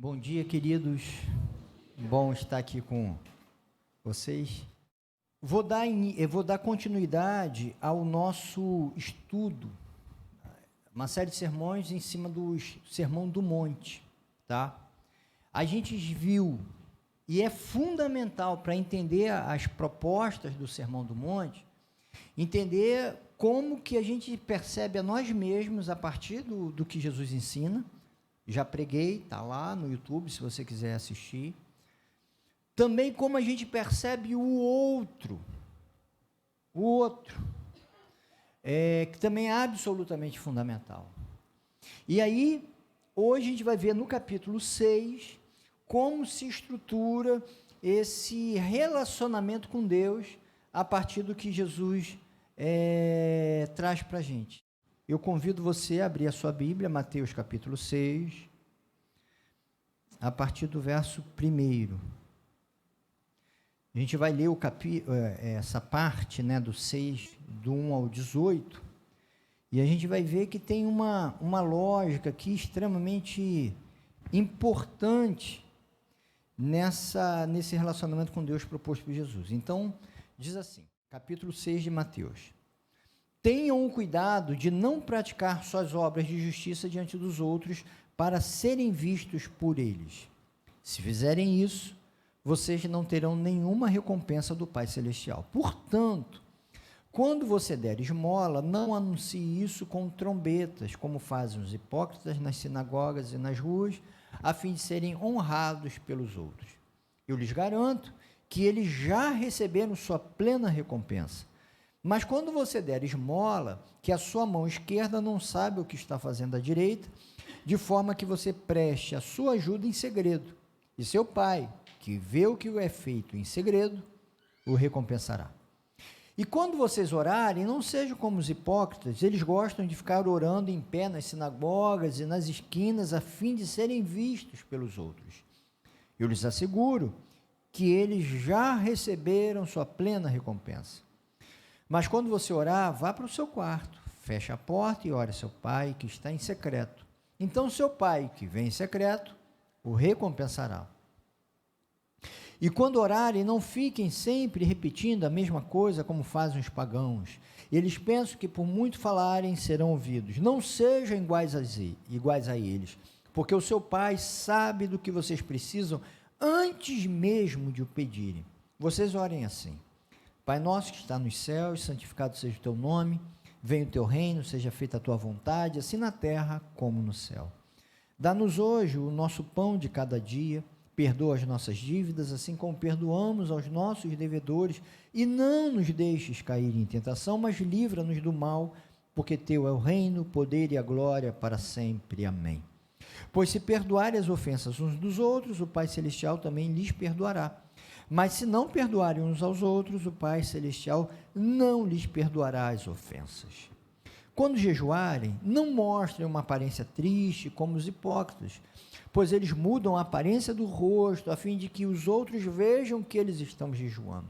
Bom dia, queridos. Bom estar aqui com vocês. Vou dar continuidade ao nosso estudo, uma série de sermões em cima do Sermão do Monte, tá? A gente viu, e é fundamental para entender as propostas do Sermão do Monte, entender como que a gente percebe a nós mesmos a partir do que Jesus ensina. Já preguei, está lá no YouTube, se você quiser assistir. Também como a gente percebe o outro, que também é absolutamente fundamental. E aí, hoje a gente vai ver no capítulo 6, como se estrutura esse relacionamento com Deus a partir do que Jesus traz para a gente. Eu convido você a abrir a sua Bíblia, Mateus capítulo 6, a partir do verso 1. A gente vai ler essa parte, né, do 6, do 1 ao 18, e a gente vai ver que tem uma lógica aqui extremamente importante nesse relacionamento com Deus proposto por Jesus. Então, diz assim, capítulo 6 de Mateus: tenham o cuidado de não praticar suas obras de justiça diante dos outros para serem vistos por eles. Se fizerem isso, vocês não terão nenhuma recompensa do Pai Celestial. Portanto, quando você der esmola, não anuncie isso com trombetas, como fazem os hipócritas nas sinagogas e nas ruas, a fim de serem honrados pelos outros. Eu lhes garanto que eles já receberam sua plena recompensa. Mas quando você der esmola, que a sua mão esquerda não sabe o que está fazendo a direita, de forma que você preste a sua ajuda em segredo, e seu Pai, que vê o que é feito em segredo, o recompensará. E quando vocês orarem, não sejam como os hipócritas, eles gostam de ficar orando em pé nas sinagogas e nas esquinas, a fim de serem vistos pelos outros. Eu lhes asseguro que eles já receberam sua plena recompensa. Mas quando você orar, vá para o seu quarto, feche a porta e ore a seu Pai que está em secreto. Então seu Pai que vem em secreto o recompensará. E quando orarem, não fiquem sempre repetindo a mesma coisa como fazem os pagãos. Eles pensam que por muito falarem serão ouvidos. Não sejam iguais a eles, porque o seu Pai sabe do que vocês precisam antes mesmo de o pedirem. Vocês orem assim: Pai nosso que está nos céus, santificado seja o teu nome, venha o teu reino, seja feita a tua vontade, assim na terra como no céu. Dá-nos hoje o nosso pão de cada dia, perdoa as nossas dívidas, assim como perdoamos aos nossos devedores, e não nos deixes cair em tentação, mas livra-nos do mal, porque teu é o reino, o poder e a glória para sempre. Amém. Pois se perdoarem as ofensas uns dos outros, o Pai Celestial também lhes perdoará. Mas se não perdoarem uns aos outros, o Pai Celestial não lhes perdoará as ofensas. Quando jejuarem, não mostrem uma aparência triste como os hipócritas, pois eles mudam a aparência do rosto, a fim de que os outros vejam que eles estão jejuando.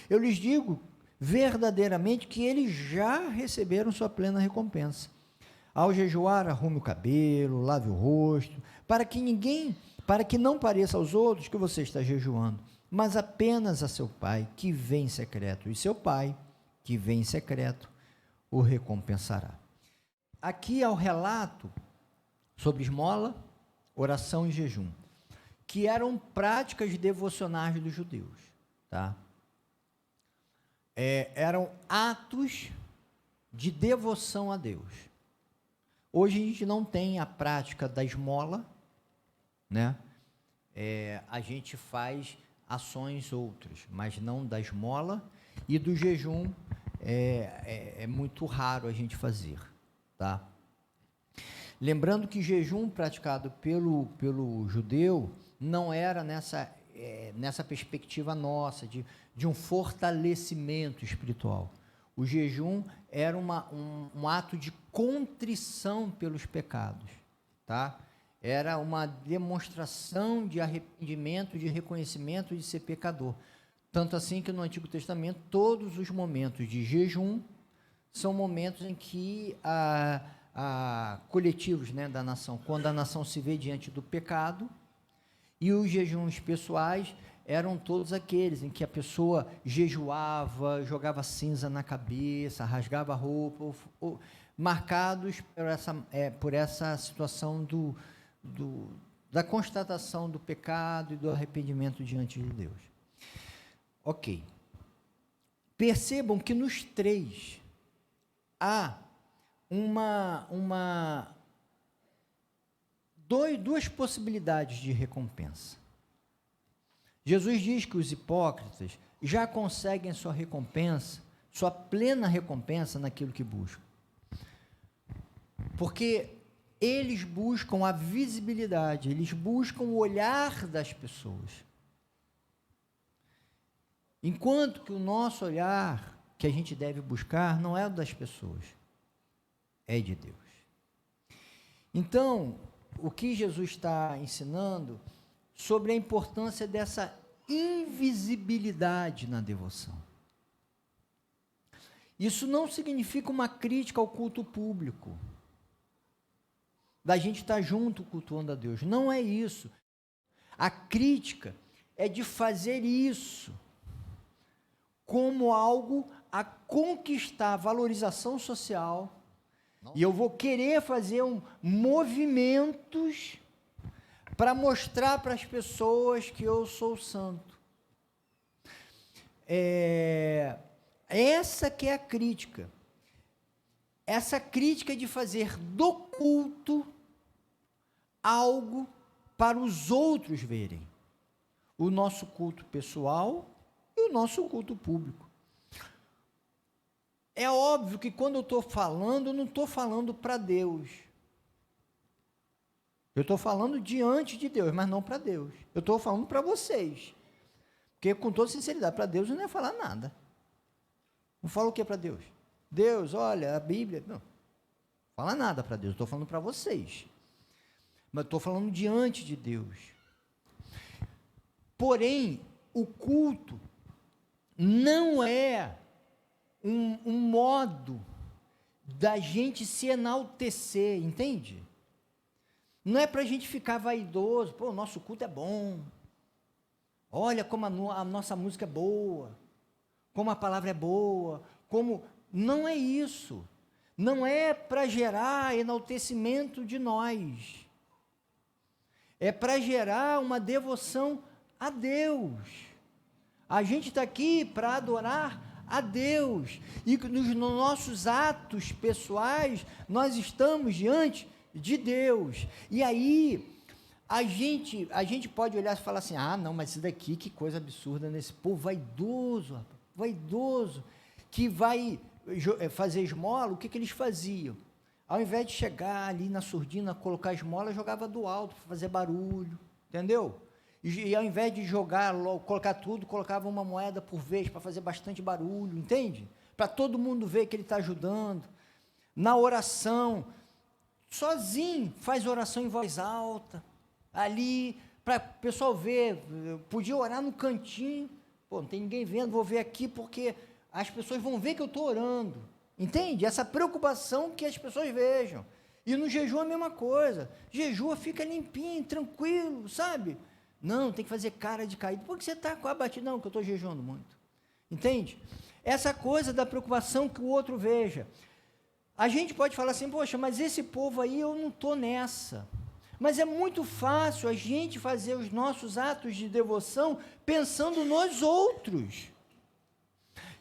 Eu lhes digo verdadeiramente que eles já receberam sua plena recompensa. Ao jejuar, arrume o cabelo, lave o rosto, para que não pareça aos outros que você está jejuando, mas apenas a seu Pai que vem em secreto, e seu Pai que vem em secreto o recompensará. Aqui é o relato sobre esmola, oração e jejum, que eram práticas devocionais dos judeus, tá? Eram atos de devoção a Deus. Hoje a gente não tem a prática da esmola, né? A gente faz ações outras, mas não da esmola, e do jejum é muito raro a gente fazer, tá? Lembrando que jejum praticado pelo judeu não era nessa perspectiva nossa, de um fortalecimento espiritual. O jejum era um ato de contrição pelos pecados, tá? Era uma demonstração de arrependimento, de reconhecimento de ser pecador. Tanto assim que no Antigo Testamento, todos os momentos de jejum são momentos em que coletivos, né, da nação, quando a nação se vê diante do pecado, E os jejuns pessoais eram todos aqueles em que a pessoa jejuava, jogava cinza na cabeça, rasgava a roupa, marcados por essa situação da constatação do pecado e do arrependimento diante de Deus. Ok. Percebam que nos três há duas possibilidades de recompensa. Jesus diz que os hipócritas já conseguem sua recompensa, sua plena recompensa naquilo que buscam. Porque eles buscam a visibilidade, eles buscam o olhar das pessoas. Enquanto que o nosso olhar, que a gente deve buscar, não é o das pessoas, é de Deus. Então, o que Jesus está ensinando sobre a importância dessa invisibilidade na devoção. Isso não significa uma crítica ao culto público, da gente estar junto cultuando a Deus. Não é isso. A crítica é de fazer isso como algo a conquistar valorização social. E eu vou querer fazer movimentos para mostrar para as pessoas que eu sou santo. Essa que é a crítica. Essa crítica de fazer do culto algo para os outros verem. O nosso culto pessoal e o nosso culto público. É óbvio que quando eu estou falando, eu não estou falando para Deus. Eu estou falando diante de Deus, mas não para Deus. Eu estou falando para vocês. Porque, com toda sinceridade, para Deus eu não ia falar nada. Não falo o que para Deus? Deus, olha, a Bíblia... Não, fala nada para Deus, estou falando para vocês. Mas estou falando diante de Deus. Porém, o culto não é um modo da gente se enaltecer, entende? Não é para a gente ficar vaidoso, pô, o nosso culto é bom, olha como a nossa música é boa, como a palavra é boa, como... Não é isso, não é para gerar enaltecimento de nós, é para gerar uma devoção a Deus. A gente está aqui para adorar a Deus, e nos nossos atos pessoais, nós estamos diante de Deus. E aí, a gente pode olhar e falar assim, não, mas isso daqui, que coisa absurda nesse povo vaidoso, que vai fazer esmola. O que eles faziam? Ao invés de chegar ali na surdina, colocar esmola, jogava do alto para fazer barulho, entendeu? E ao invés de jogar, colocar tudo, colocava uma moeda por vez para fazer bastante barulho, entende? Para todo mundo ver que ele está ajudando. Na oração, sozinho, faz oração em voz alta, ali, para o pessoal ver. Podia orar no cantinho, pô, não tem ninguém vendo, vou ver aqui porque as pessoas vão ver que eu estou orando, entende? Essa preocupação que as pessoas vejam. E no jejum a mesma coisa, jejua, fica limpinho, tranquilo, sabe? Não, tem que fazer cara de caído. Por que você está com a batida? Não, que eu estou jejuando muito. Entende? Essa coisa da preocupação que o outro veja. A gente pode falar assim, poxa, mas esse povo aí eu não estou nessa. Mas é muito fácil a gente fazer os nossos atos de devoção pensando nos outros.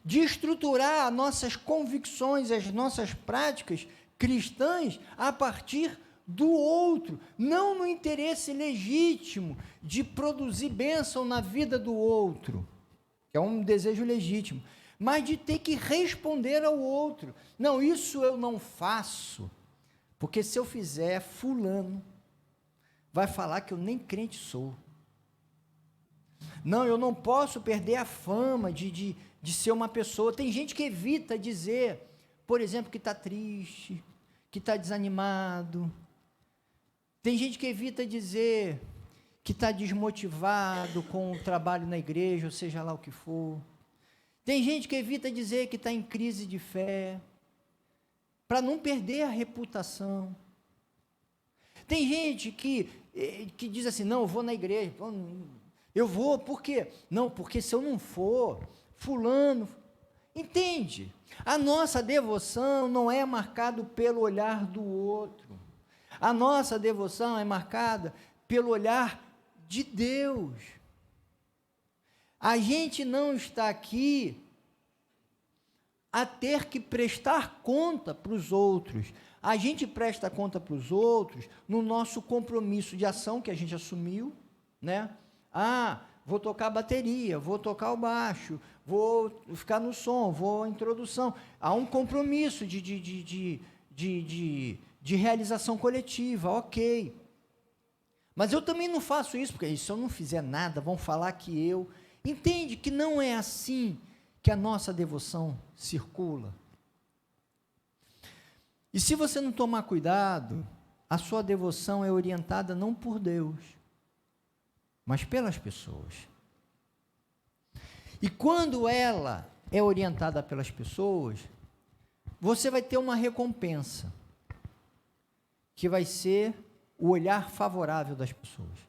De estruturar as nossas convicções, as nossas práticas cristãs a partir do outro, não no interesse legítimo de produzir bênção na vida do outro, que é um desejo legítimo, mas de ter que responder ao outro. Não, isso eu não faço, porque se eu fizer, fulano vai falar que eu nem crente sou. Não, eu não posso perder a fama de ser uma pessoa. Tem gente que evita dizer, por exemplo, que está triste, que está desanimado. Tem gente que evita dizer que está desmotivado com o trabalho na igreja, ou seja lá o que for. Tem gente que evita dizer que está em crise de fé, para não perder a reputação. Tem gente que diz assim, não, eu vou na igreja. Eu vou, por quê? Não, porque se eu não for, fulano... Entende? A nossa devoção não é marcada pelo olhar do outro. A nossa devoção é marcada pelo olhar de Deus. A gente não está aqui a ter que prestar conta para os outros. A gente presta conta para os outros no nosso compromisso de ação que a gente assumiu, né? Vou tocar a bateria, vou tocar o baixo, vou ficar no som, vou à introdução. Há um compromisso de realização coletiva, ok. Mas eu também não faço isso, porque se eu não fizer nada, vão falar que eu... Entende que não é assim que a nossa devoção circula? E se você não tomar cuidado, a sua devoção é orientada não por Deus, mas pelas pessoas. E quando ela é orientada pelas pessoas, você vai ter uma recompensa, que vai ser o olhar favorável das pessoas.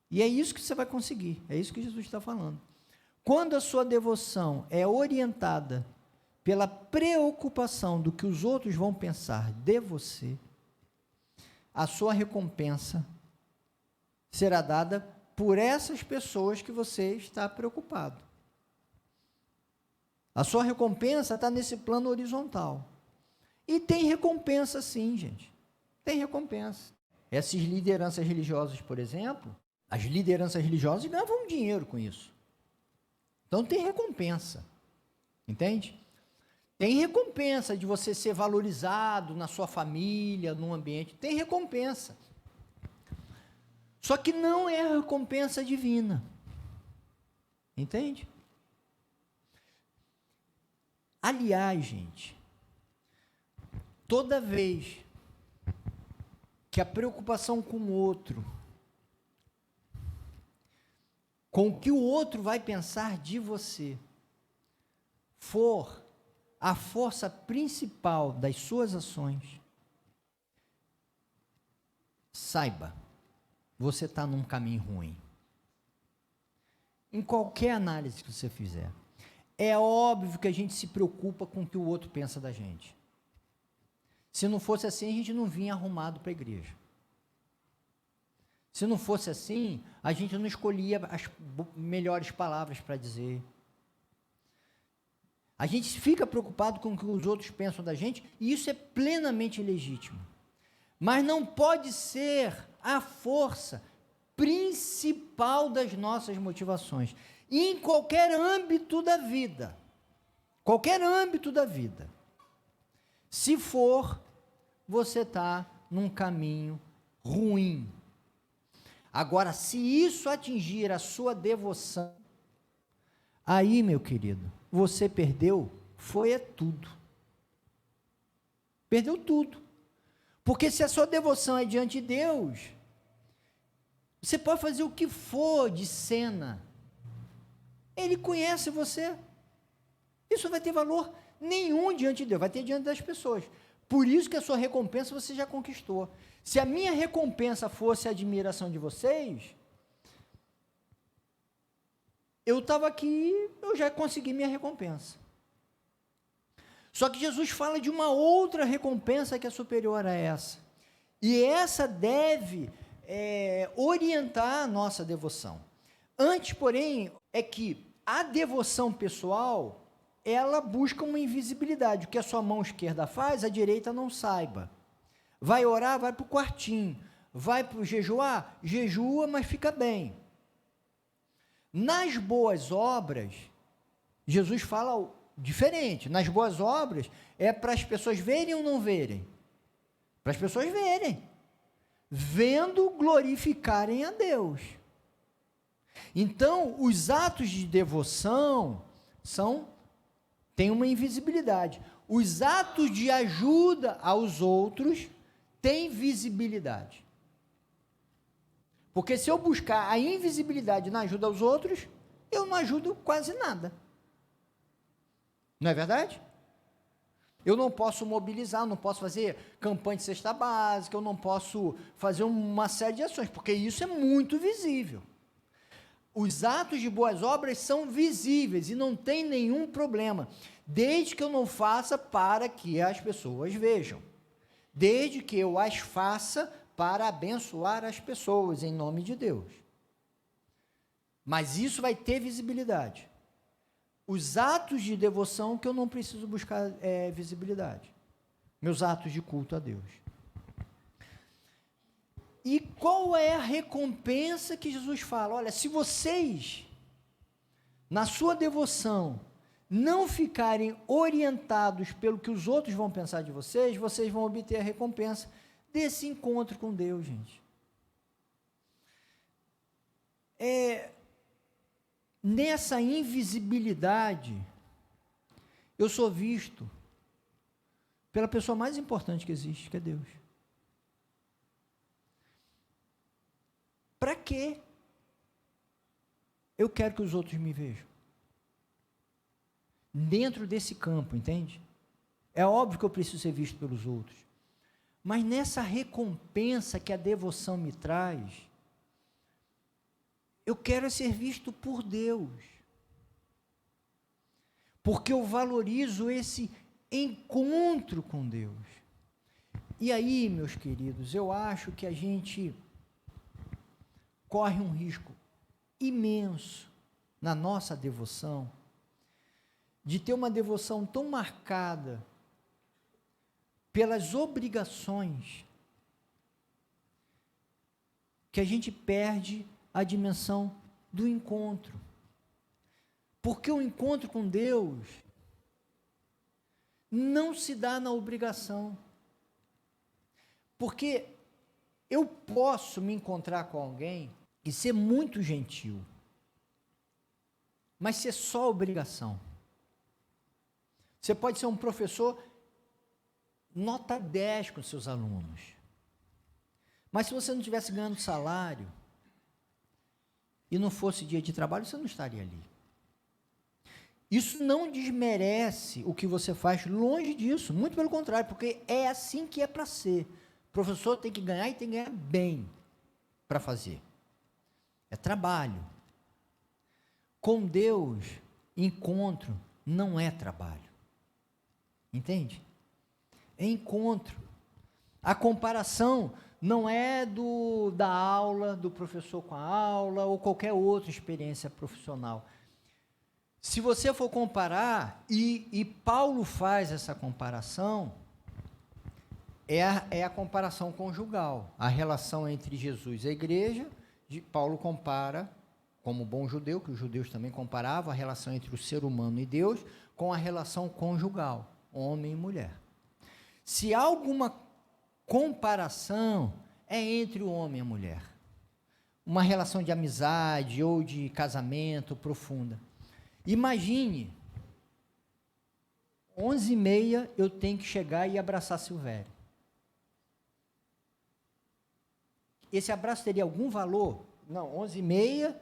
E é isso que você vai conseguir, é isso que Jesus está falando. Quando a sua devoção é orientada pela preocupação do que os outros vão pensar de você, a sua recompensa será dada por essas pessoas que você está preocupado. A sua recompensa está nesse plano horizontal. E tem recompensa sim, gente. Tem recompensa. Essas lideranças religiosas, por exemplo, as lideranças religiosas ganhavam dinheiro com isso. Então tem recompensa. Entende? Tem recompensa de você ser valorizado na sua família, no ambiente. Tem recompensa. Só que não é a recompensa divina. Entende? Aliás, gente, toda vez que a preocupação com o outro, com o que o outro vai pensar de você, for a força principal das suas ações, saiba, você está num caminho ruim. Em qualquer análise que você fizer, é óbvio que a gente se preocupa com o que o outro pensa da gente. Se não fosse assim, a gente não vinha arrumado para a igreja. Se não fosse assim, a gente não escolhia as melhores palavras para dizer. A gente fica preocupado com o que os outros pensam da gente, e isso é plenamente legítimo. Mas não pode ser a força principal das nossas motivações, em qualquer âmbito da vida. Qualquer âmbito da vida. Se for, você está num caminho ruim. Agora, se isso atingir a sua devoção, aí, meu querido, você perdeu, tudo. Perdeu tudo. Porque se a sua devoção é diante de Deus, você pode fazer o que for de cena. Ele conhece você. Isso não vai ter valor nenhum diante de Deus, vai ter diante das pessoas. Por isso que a sua recompensa você já conquistou. Se a minha recompensa fosse a admiração de vocês, eu estava aqui, eu já consegui minha recompensa. Só que Jesus fala de uma outra recompensa que é superior a essa. E essa deve orientar a nossa devoção. Antes, porém, é que a devoção pessoal, ela busca uma invisibilidade. O que a sua mão esquerda faz, a direita não saiba. Vai orar, vai para o quartinho. Vai para o jejuar, jejua, mas fica bem. Nas boas obras, Jesus fala diferente. Nas boas obras, é para as pessoas verem ou não verem? Para as pessoas verem. Vendo, glorificarem a Deus. Então, os atos de devoção têm uma invisibilidade. Os atos de ajuda aos outros têm visibilidade. Porque se eu buscar a invisibilidade na ajuda aos outros, eu não ajudo quase nada. Não é verdade? Eu não posso mobilizar, não posso fazer campanha de cesta básica, eu não posso fazer uma série de ações, porque isso é muito visível. Os atos de boas obras são visíveis e não tem nenhum problema, desde que eu não faça para que as pessoas vejam, desde que eu as faça para abençoar as pessoas, em nome de Deus. Mas isso vai ter visibilidade. Os atos de devoção que eu não preciso buscar visibilidade. Meus atos de culto a Deus. E qual é a recompensa que Jesus fala? Olha, se vocês, na sua devoção, não ficarem orientados pelo que os outros vão pensar de vocês, vocês vão obter a recompensa desse encontro com Deus, gente. Nessa invisibilidade, eu sou visto pela pessoa mais importante que existe, que é Deus. Para quê eu quero que os outros me vejam? Dentro desse campo, entende? É óbvio que eu preciso ser visto pelos outros, mas nessa recompensa que a devoção me traz, eu quero ser visto por Deus, porque eu valorizo esse encontro com Deus. E aí, meus queridos, eu acho que a gente corre um risco imenso na nossa devoção, de ter uma devoção tão marcada pelas obrigações, que a gente perde a dimensão do encontro. Porque o encontro com Deus não se dá na obrigação. Porque eu posso me encontrar com alguém e ser muito gentil, mas ser só obrigação. Você pode ser um professor nota 10 com seus alunos, mas se você não estivesse ganhando salário e não fosse dia de trabalho, você não estaria ali. Isso não desmerece o que você faz, longe disso, muito pelo contrário, porque é assim que é para ser. O professor tem que ganhar e tem que ganhar bem para fazer. É trabalho. Com Deus, encontro não é trabalho. Entende? É encontro. A comparação não é da aula, do professor com a aula, ou qualquer outra experiência profissional. Se você for comparar, e Paulo faz essa comparação, é a comparação conjugal, a relação entre Jesus e a igreja. Paulo compara, como bom judeu, que os judeus também comparavam, a relação entre o ser humano e Deus, com a relação conjugal, homem e mulher. Se há alguma comparação, é entre o homem e a mulher. Uma relação de amizade ou de casamento profunda. Imagine, 11h30 eu tenho que chegar e abraçar Silvério. Esse abraço teria algum valor? Não, 11h30,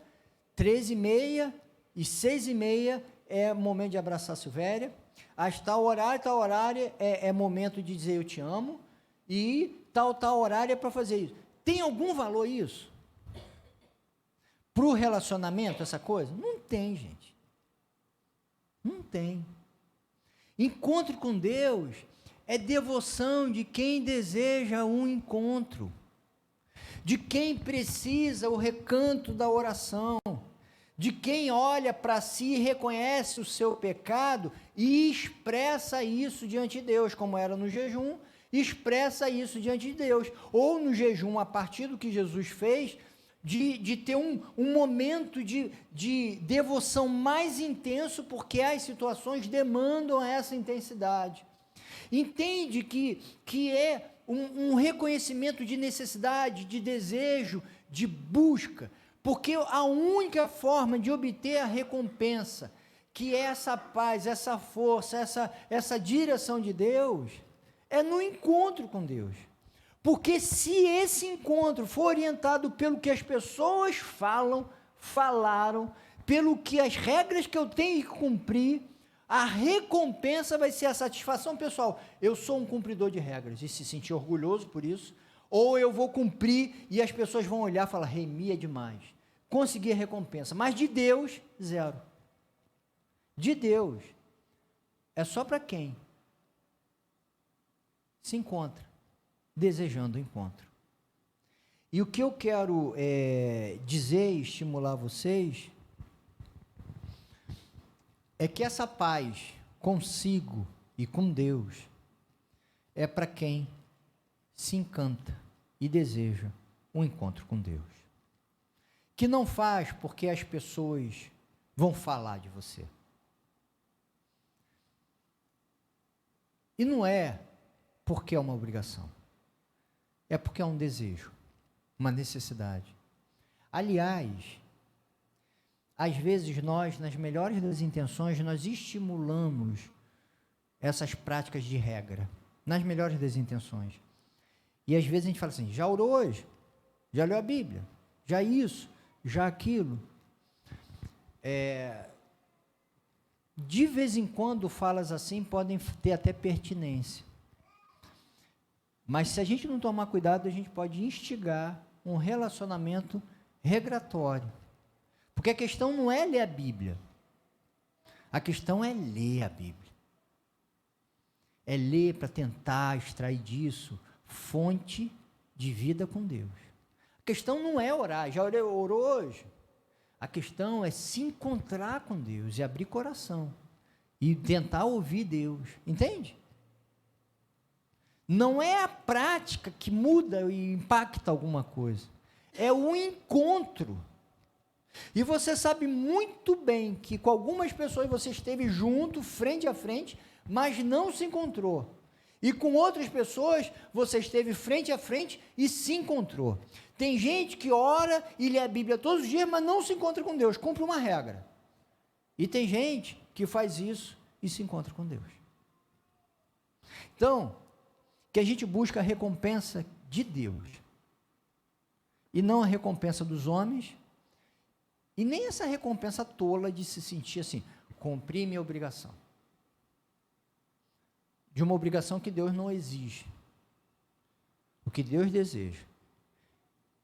13h30 e 6h30 é momento de abraçar Silvéria. Às tal horário é momento de dizer eu te amo, e tal horário é para fazer isso. Tem algum valor isso? Para o relacionamento, essa coisa? Não tem, gente. Não tem. Encontro com Deus é devoção de quem deseja um encontro, de quem precisa o recanto da oração, de quem olha para si e reconhece o seu pecado e expressa isso diante de Deus, como era no jejum, expressa isso diante de Deus, ou no jejum, a partir do que Jesus fez, de ter um momento de devoção mais intenso, porque as situações demandam essa intensidade. Entende que é um reconhecimento de necessidade, de desejo, de busca, porque a única forma de obter a recompensa, que é essa paz, essa força, essa direção de Deus, é no encontro com Deus. Porque se esse encontro for orientado pelo que as pessoas falaram, pelo que as regras que eu tenho que cumprir, A recompensa vai ser a satisfação pessoal. Eu sou um cumpridor de regras e se sentir orgulhoso por isso, ou eu vou cumprir e as pessoas vão olhar e falar, Reimi é demais. Consegui a recompensa, mas de Deus, zero. De Deus, é só para quem se encontra, desejando o encontro. E o que eu quero dizer e estimular vocês é que essa paz consigo e com Deus é para quem se encanta e deseja um encontro com Deus. Que não faz porque as pessoas vão falar de você. E não é porque é uma obrigação. É porque é um desejo, uma necessidade. Aliás, às vezes nós, nas melhores das intenções, nós estimulamos essas práticas de regra, nas melhores das intenções. E às vezes a gente fala assim, já orou hoje? Já leu a Bíblia? Já isso? Já aquilo? De vez em quando falas assim podem ter até pertinência. Mas se a gente não tomar cuidado, a gente pode instigar um relacionamento regratório. Porque a questão não é ler a Bíblia. A questão é ler a Bíblia. É ler para tentar extrair disso fonte de vida com Deus. A questão não é orar. Já orou hoje? A questão é se encontrar com Deus e abrir coração. E tentar ouvir Deus. Entende? Não é a prática que muda e impacta alguma coisa. É o encontro. E você sabe muito bem que com algumas pessoas você esteve junto, frente a frente, mas não se encontrou. E com outras pessoas você esteve frente a frente e se encontrou. Tem gente que ora e lê a Bíblia todos os dias, mas não se encontra com Deus, cumpre uma regra. E tem gente que faz isso e se encontra com Deus. Então, que a gente busca a recompensa de Deus. E não a recompensa dos homens, e nem essa recompensa tola de se sentir assim, cumpri minha obrigação. De uma obrigação que Deus não exige. O que Deus deseja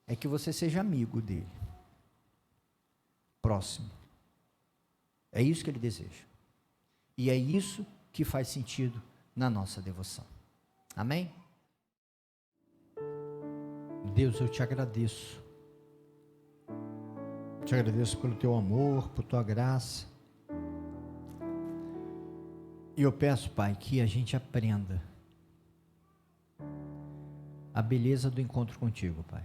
é que você seja amigo dele. Próximo. É isso que ele deseja. E é isso que faz sentido na nossa devoção. Amém? Deus, eu te agradeço. Te agradeço pelo teu amor, por tua graça. E eu peço, Pai, que a gente aprenda a beleza do encontro contigo, Pai.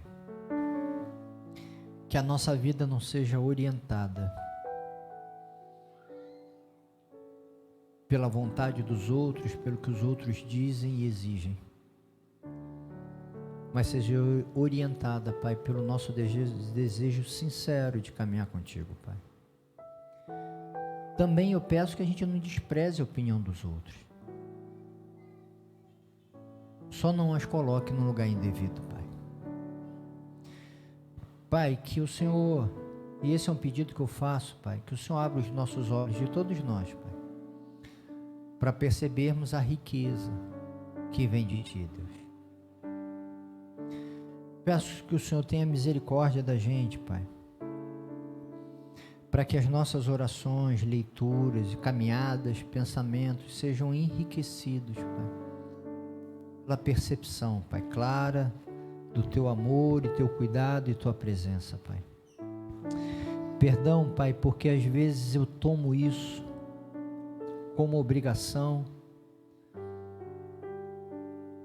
Que a nossa vida não seja orientada pela vontade dos outros, pelo que os outros dizem e exigem, mas seja orientada, Pai, pelo nosso desejo sincero de caminhar contigo, Pai. Também eu peço que a gente não despreze a opinião dos outros. Só não as coloque no lugar indevido, Pai. Pai, que o Senhor, e esse é um pedido que eu faço, Pai, que o Senhor abra os nossos olhos de todos nós, Pai, para percebermos a riqueza que vem de Ti, Deus. Peço que o Senhor tenha misericórdia da gente, Pai, para que as nossas orações, leituras, caminhadas, pensamentos sejam enriquecidos, Pai, pela percepção, Pai, clara do Teu amor e Teu cuidado e Tua presença, Pai. Perdão, Pai, porque às vezes eu tomo isso como obrigação,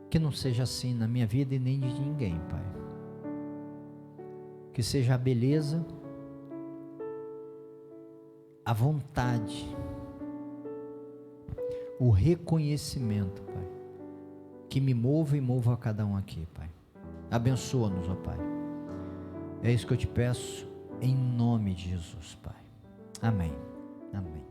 que não seja assim na minha vida e nem de ninguém, Pai. Que seja a beleza, a vontade, o reconhecimento, Pai, que me mova e mova a cada um aqui, Pai. Abençoa-nos, ó Pai. É isso que eu te peço, em nome de Jesus, Pai. Amém. Amém.